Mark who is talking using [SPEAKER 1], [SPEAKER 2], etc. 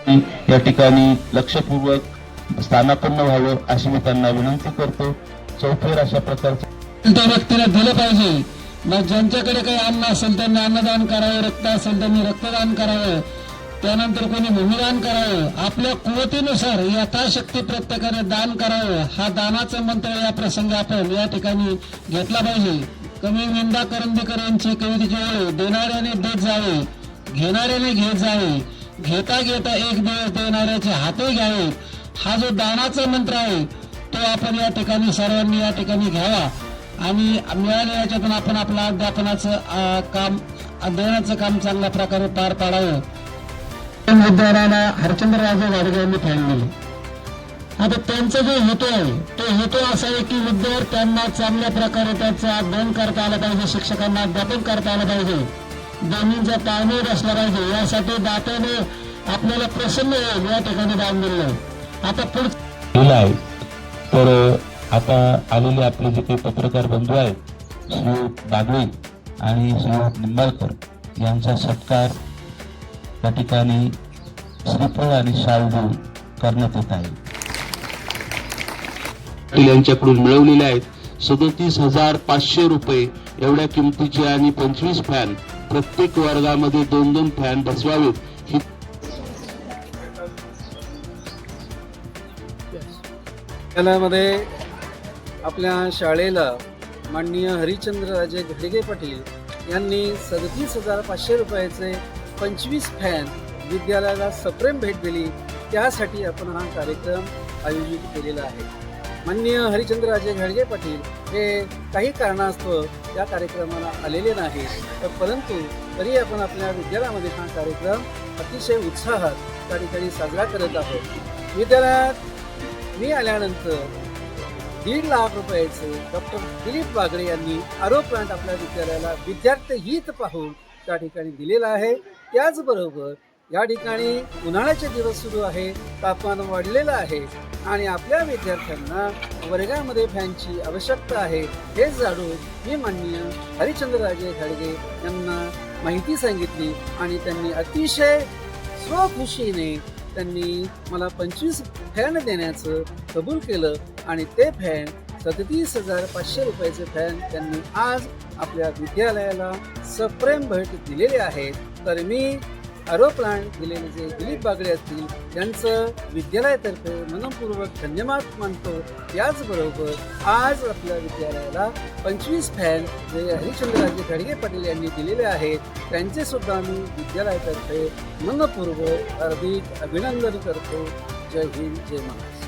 [SPEAKER 1] या ठिकाणी लक्षपूर्वक स्थानापन्न व्हावं अशी मी त्यांना विनंती करतो। चौफेर अशा प्रकारचं
[SPEAKER 2] त्या व्यक्तीला दिलं पाहिजे। मग ज्यांच्याकडे काही अन्न असेल त्यांनी अन्नदान करावं, रक्त असेल त्यांनी रक्तदान करावं, त्यानंतर कोणी भूमिदान करावं। आपल्या कुवतीनुसार यथाशक्ती प्रत्येकाने दान करावं। हा दानाचा मंत्र या प्रसंगी आपण या ठिकाणी घेतला पाहिजे। कवी विंदा करंदीकर यांची कवितेची ओळ, देणाऱ्याने देत जावे, घेणाऱ्याने घेत जावे, घेता घेता एक दिवस देणाऱ्याचे हातही घ्यावे। हा जो दानाचा मंत्र आहे तो आपण या ठिकाणी सर्वांनी या ठिकाणी घ्यावा आणि मिळालेल्या याच्यातून आपण आपलं अध्यापनाचं काम अध्ययनाचं काम चांगल्या प्रकारे पार पाडावं। विद्यालयाला हरचंद्रराजे गाडगे यांनी फॅन दिले। आता त्यांचा जो हेतू आहे तो हेतू असा आहे की विद्यार्थ्यांना चांगल्या प्रकारे त्याचं अध्ययन करता आलं पाहिजे, शिक्षकांना अध्यापन करता आलं पाहिजे, दोन्हींचा ताळमेळ बसला पाहिजे। यासाठी दात्याने आपल्याला प्रसन्न होईल या ठिकाणी दान दिलं। आता पुढे
[SPEAKER 1] आहे तर आता आलेले आपले जे काही पत्रकार बंधू आहेत श्री बागळे आणि श्री निंबाळकर यांचा सत्कार त्या ठिकाणी श्रीफळ आणि शाल देऊन करण्यात येत आहे। यांच्याकडून मिळवलेले आहेत 37,500 रुपये एवढ्या किमतीचे आणि 25 फॅन, प्रत्येक वर्गामध्ये 2-2 फॅन बसवावेत।
[SPEAKER 3] मध्ये आपल्या शाळेला माननीय हरिचंद्रराजे घाडगे पाटील यांनी 37,500 रुपयाचे 25 फॅन विद्यालयाला सप्रेम भेट दिली। त्यासाठी आपण हा कार्यक्रम आयोजित केलेला आहे। माननीय हरिचंद्रराजे घाडगे पाटील हे काही कारणास्तव त्या कार्यक्रमाला आलेले नाही, परंतु तरी आपण आपल्या विद्यालयामध्ये हा कार्यक्रम अतिशय उत्साहात त्या ठिकाणी साजरा करत आहोत। विद्यालयात मी आल्यानंतर 1.5 लाख रुपयाचे डॉक्टर दिलीप बागडे यांनी आरो प्लांट आपल्या विद्यालयाला विद्यार्थी हित पाहून त्या ठिकाणी दिलेला आहे। त्याचबरोबर या ठिकाणी उन्हाळ्याचे दिवस सुरू आहे, तापमान वाढलेलं आहे आणि आपल्या विद्यार्थ्यांना वर्गामध्ये फॅनची आवश्यकता आहे हे जाणून मी माननीय हरिचंद्रराजे घाडगे यांना माहिती सांगितली आणि त्यांनी अतिशय स्वखुशीने त्यांनी मला 25 फॅन देण्याचं कबूल केलं आणि ते फॅन 37,500 रुपयाचे फॅन त्यांनी आज आपल्या विद्यालयाला सप्रेम भेट दिलेले आहेत। तर मी आरो प्लांट दिलेले जे दिलीप बागडे असतील त्यांचं विद्यालयातर्फे मनपूर्वक धन्यवाद मानतो। याचबरोबर आज आपल्या विद्यालयाला 25 फॅन जे हरिचंद्रराजे घाडगे पाटील यांनी दिलेले आहेत त्यांचे सुद्धा मी विद्यालयातर्फे मनपूर्वक हार्दिक अभिनंदन करतो। जय हिंद, जय महाराष्ट्र।